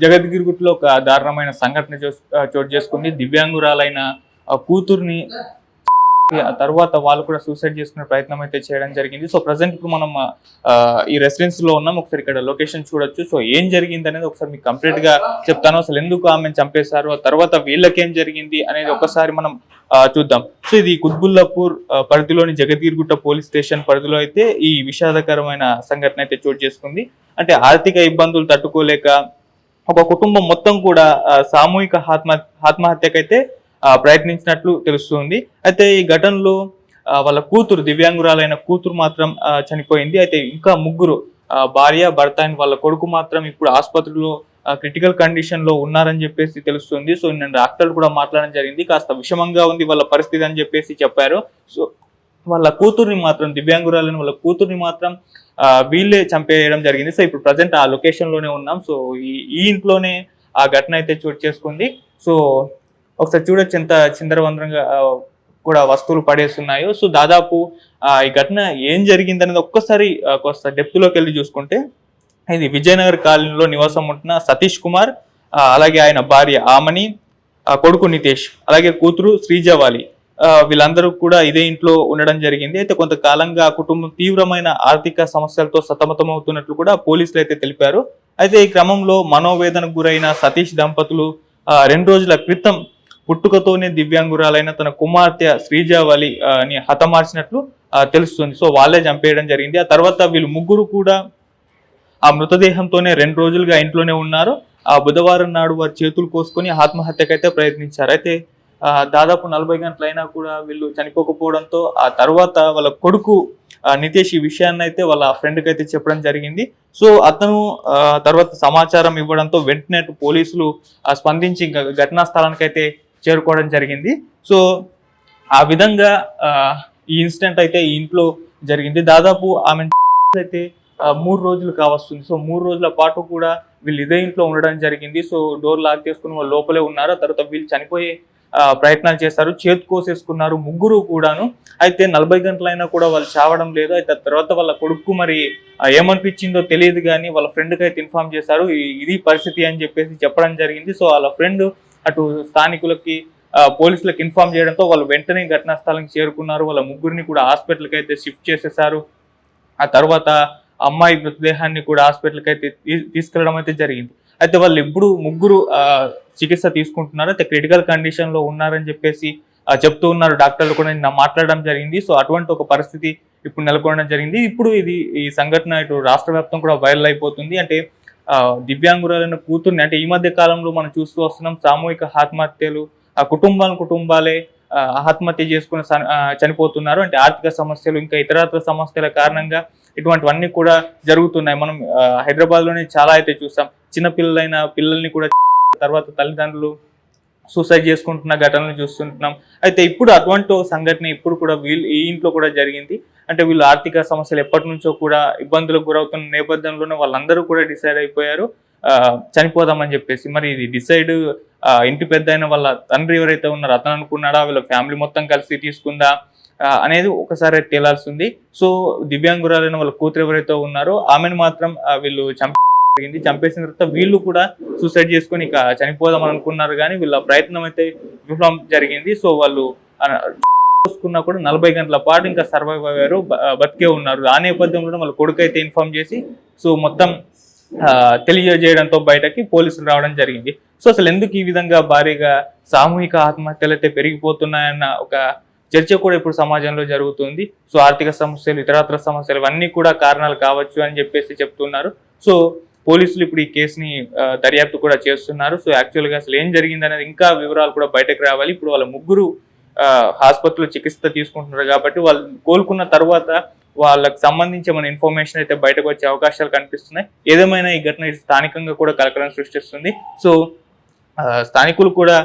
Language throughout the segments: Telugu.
జగద్గిరిగుట్లో ఒక దారుణమైన సంఘటన చోటు చేసుకుంది. దివ్యాంగురాలైన కూతుర్ని ఆ తర్వాత వాళ్ళు కూడా సూసైడ్ చేసుకునే ప్రయత్నం అయితే చేయడం జరిగింది. సో ప్రజెంట్ ఇప్పుడు మనం ఈ రెసిడెన్స్ లో ఉన్నాం. ఒకసారి ఇక్కడ లొకేషన్ చూడొచ్చు. సో ఏం జరిగింది అనేది ఒకసారి మీకు కంప్లీట్ గా చెప్తాను. అసలు ఎందుకు ఆమెను చంపేశారు, ఆ తర్వాత వీళ్ళకేం జరిగింది అనేది ఒకసారి మనం చూద్దాం. సో ఇది కుత్బుల్లాపూర్ పరిధిలోని జగద్గిరిగుట్ట పోలీస్ స్టేషన్ పరిధిలో అయితే ఈ విషాదకరమైన సంఘటన అయితే చోటు చేసుకుంది. అంటే ఆర్థిక ఇబ్బందులు తట్టుకోలేక ఒక కుటుంబం మొత్తం కూడా సామూహిక ఆత్మహత్యకైతే ప్రయత్నించినట్లు తెలుస్తుంది. అయితే ఈ ఘటనలో వాళ్ళ కూతురు, దివ్యాంగురాలైన కూతురు మాత్రం చనిపోయింది. అయితే ఇంకా ముగ్గురు, భార్య, భర్త అండ్ వాళ్ళ కొడుకు మాత్రం ఇప్పుడు ఆసుపత్రిలో క్రిటికల్ కండిషన్ లో ఉన్నారని చెప్పేసి తెలుస్తుంది. సో నేను డాక్టర్లు కూడా మాట్లాడడం జరిగింది. కాస్త విషమంగా ఉంది వాళ్ళ పరిస్థితి అని చెప్పేసి చెప్పారు. సో వాళ్ళ కూతుర్ని మాత్రం, దివ్యాంగురాలని వాళ్ళ కూతుర్ని మాత్రం వీళ్ళే చంపేయడం జరిగింది. సో ఇప్పుడు ప్రజెంట్ ఆ లొకేషన్ లోనే ఉన్నాం. సో ఈ ఇంట్లోనే ఆ ఘటన అయితే చోటు చేసుకుంది. సో ఒకసారి చూడొచ్చు ఎంత చిందరవందరంగా కూడా వస్తువులు పడేస్తున్నాయో. సో దాదాపు ఈ ఘటన ఏం జరిగింది అనేది ఒక్కసారి కొంత డెప్త్ లోకి వెళ్ళి చూసుకుంటే, ఇది విజయనగర్ కాలనీలో నివాసం ఉంటున్న సతీష్ కుమార్, అలాగే ఆయన భార్య ఆమని, కొడుకు నితేష్, అలాగే కూతురు శ్రీజవాలి, వీళ్ళందరూ కూడా ఇదే ఇంట్లో ఉండడం జరిగింది. అయితే కొంతకాలంగా ఆ కుటుంబం తీవ్రమైన ఆర్థిక సమస్యలతో సతమతమవుతున్నట్లు కూడా పోలీసులు అయితే తెలిపారు. అయితే ఈ క్రమంలో మనోవేదనకు గురైన సతీష్ దంపతులు 2 రోజుల క్రితం పుట్టుకతోనే దివ్యాంగురాలైన తన కుమార్తె శ్రీజావళి ని హతమార్చినట్లు తెలుస్తుంది. సో వాళ్ళే చంపేయడం జరిగింది. ఆ తర్వాత వీళ్ళు ముగ్గురు కూడా ఆ మృతదేహంతోనే 2 రోజులుగా ఇంట్లోనే ఉన్నారు. ఆ బుధవారం నాడు వారి చేతులు కోసుకొని ఆత్మహత్యకైతే ప్రయత్నించారు. అయితే దాదాపు 40 గంటలైనా కూడా వీళ్ళు చనిపోకపోవడంతో ఆ తర్వాత వాళ్ళ కొడుకు నితేష్ ఈ విషయాన్ని అయితే వాళ్ళ ఫ్రెండ్కి అయితే చెప్పడం జరిగింది. సో అతను తర్వాత సమాచారం ఇవ్వడంతో వెంటనే పోలీసులు స్పందించి ఘటనా స్థలానికి అయితే చేరుకోవడం జరిగింది. సో ఆ విధంగా ఈ ఇన్సిడెంట్ అయితే ఈ ఇంట్లో జరిగింది. దాదాపు ఆమె అయితే 3 రోజులు కావస్తుంది. సో 3 రోజుల పాటు కూడా వీళ్ళు ఇదే ఇంట్లో ఉండడం జరిగింది. సో డోర్ లాక్ చేసుకుని వాళ్ళు లోపలే ఉన్నారు. తర్వాత వీళ్ళు చనిపోయే ప్రయత్నాలు చేస్తారు, చేతి కోసేసుకున్నారు ముగ్గురు కూడాను. అయితే 40 గంటలైనా కూడా వాళ్ళు చావడం లేదు. అయితే తర్వాత వాళ్ళ కొడుకు మరి ఏమనిపించిందో తెలియదు కానీ వాళ్ళ ఫ్రెండ్కి అయితే ఇన్ఫార్మ్ చేశారు, ఇది పరిస్థితి అని చెప్పేసి చెప్పడం జరిగింది. సో వాళ్ళ ఫ్రెండ్ అటు స్థానికులకి, పోలీసులకు ఇన్ఫార్మ్ చేయడంతో వాళ్ళు వెంటనే ఘటనా స్థలానికి చేరుకున్నారు. వాళ్ళ ముగ్గురిని కూడా హాస్పిటల్కి అయితే షిఫ్ట్ చేసేసారు. ఆ తర్వాత అమ్మాయి మృతదేహాన్ని కూడా హాస్పిటల్కి అయితే తీసుకెళ్లడం అయితే జరిగింది. అయితే వాళ్ళు ఎప్పుడు ముగ్గురు చికిత్స తీసుకుంటున్నారు, అయితే క్రిటికల్ కండిషన్ లో ఉన్నారని చెప్పేసి చెప్తూ ఉన్నారు. డాక్టర్లు కూడా నిన్న మాట్లాడడం జరిగింది. సో అటువంటి ఒక పరిస్థితి ఇప్పుడు నెలకొనడం జరిగింది. ఇప్పుడు ఈ సంఘటన ఇటు రాష్ట్ర వ్యాప్తం కూడా వైరల్ అయిపోతుంది. అంటే దివ్యాంగురాలైన కూతుర్ని, అంటే ఈ మధ్య కాలంలో మనం చూస్తూ వస్తున్నాం సామూహిక ఆత్మహత్యలు, కుటుంబాలే ఆత్మహత్య చేసుకుని చనిపోతున్నారు. అంటే ఆర్థిక సమస్యలు, ఇంకా ఇతరత్ర సమస్యల కారణంగా ఇటువంటివన్నీ కూడా జరుగుతున్నాయి. మనం హైదరాబాద్ లోనే చాలా అయితే చూసాం. చిన్న పిల్లల్ని కూడా తర్వాత తల్లిదండ్రులు సూసైడ్ చేసుకుంటున్న ఘటనలు చూస్తుంటున్నాం. అయితే ఇప్పుడు అటువంటి సంఘటన ఇప్పుడు కూడా ఈ ఇంట్లో కూడా జరిగింది. అంటే వీళ్ళు ఆర్థిక సమస్యలు ఎప్పటి నుంచో కూడా ఇబ్బందులకు గురవుతున్న నేపథ్యంలోనే వాళ్ళందరూ కూడా డిసైడ్ అయిపోయారు చనిపోదామని చెప్పేసి. మరి ఇది డిసైడ్ ఇంటి పెద్ద అయిన వాళ్ళ తండ్రి ఎవరైతే ఉన్నారో అతను అనుకున్నాడా, వీళ్ళ ఫ్యామిలీ మొత్తం కలిసి తీసుకుందా అనేది ఒకసారి తేలాల్సి ఉంది. సో దివ్యాంగురాలైన వాళ్ళ కూతురు ఎవరైతే ఉన్నారో ఆమెను మాత్రం వీళ్ళు చంపేసిన తర్వాత వీళ్ళు కూడా సూసైడ్ చేసుకుని ఇక చనిపోదాం అనుకున్నారు, కానీ వీళ్ళ ప్రయత్నం అయితే విఫలం జరిగింది. సో వాళ్ళు చూసుకున్నా కూడా 40 గంటల పాటు ఇంకా సర్వైవ్ అయ్యారు, బతికే ఉన్నారు. ఆ నేపథ్యంలో వాళ్ళ కొడుకు అయితే ఇన్ఫార్మ్ చేసి సో మొత్తం తెలియజేయడంతో బయటకి పోలీసులు రావడం జరిగింది. సో అసలు ఎందుకు ఈ విధంగా భారీగా సామూహిక ఆత్మహత్యలు అయితే పెరిగిపోతున్నాయన్న ఒక చర్చ కూడా ఇప్పుడు సమాజంలో జరుగుతుంది. సో ఆర్థిక సమస్యలు, ఇతరత్ర సమస్యలు ఇవన్నీ కూడా కారణాలు కావచ్చు అని చెప్పేసి చెప్తున్నారు. సో పోలీసులు ఇప్పుడు ఈ కేసుని దర్యాప్తు కూడా చేస్తున్నారు. సో యాక్చువల్గా అసలు ఏం జరిగింది అనేది ఇంకా వివరాలు కూడా బయటకు రావాలి. ఇప్పుడు వాళ్ళ ముగ్గురు ఆసుపత్రిలో చికిత్స తీసుకుంటున్నారు కాబట్టి వాళ్ళు కోలుకున్న తర్వాత వాళ్ళకి సంబంధించి మన ఇన్ఫర్మేషన్ అయితే బయటకు వచ్చే అవకాశాలు కనిపిస్తున్నాయి. ఏదేమైనా ఈ ఘటన స్థానికంగా కూడా కలకలం సృష్టిస్తుంది. సో స్థానికులు కూడా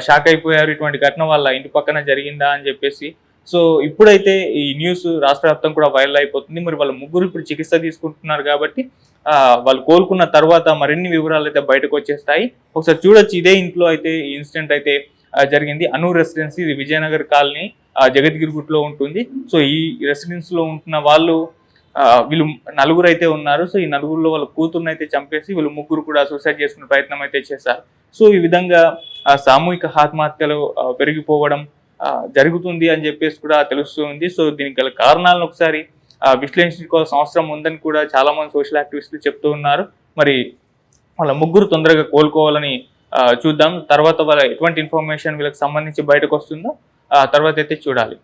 షాక్ అయిపోయారు, ఇటువంటి ఘటన వాళ్ళ ఇంటి పక్కన జరిగిందా అని చెప్పేసి. సో ఇప్పుడైతే ఈ న్యూస్ రాష్ట్ర వ్యాప్తం కూడా వైరల్ అయిపోతుంది. మరి వాళ్ళ ముగ్గురు ఇప్పుడు చికిత్స తీసుకుంటున్నారు కాబట్టి వాళ్ళు కోలుకున్న తర్వాత మరిన్ని వివరాలు అయితే బయటకు వచ్చేస్తాయి. ఒకసారి చూడొచ్చు, ఇదే ఇంట్లో అయితే ఈ ఇన్సిడెంట్ అయితే జరిగింది. అనూర్ రెసిడెన్సీ, ఇది విజయనగర్ కాలనీ, జగద్గిరిగుట్లో ఉంటుంది. సో ఈ రెసిడెన్స్ లో ఉంటున్న వాళ్ళు వీళ్ళు నలుగురు అయితే ఉన్నారు. సో ఈ నలుగురిలో వాళ్ళ కూతుర్ని అయితే చంపేసి వీళ్ళు ముగ్గురు కూడా సూసైడ్ చేసుకునే ప్రయత్నం అయితే చేశారు. సో ఈ విధంగా సామూహిక ఆత్మహత్యలు పెరిగిపోవడం జరుగుతుంది అని చెప్పేసి కూడా తెలుస్తుంది. సో దీనికి గల కారణాలను ఒకసారి విశ్లేషించుకోవాల్సిన అవసరం ఉందని కూడా చాలా మంది సోషల్ యాక్టివిస్టులు చెప్తూ ఉన్నారు. మరి వాళ్ళ ముగ్గురు తొందరగా కోలుకోవాలని చూద్దాం. తర్వాత వాళ్ళ ఎటువంటి ఇన్ఫర్మేషన్ వీళ్ళకి సంబంధించి బయటకు వస్తుందో తర్వాత అయితే చూడాలి.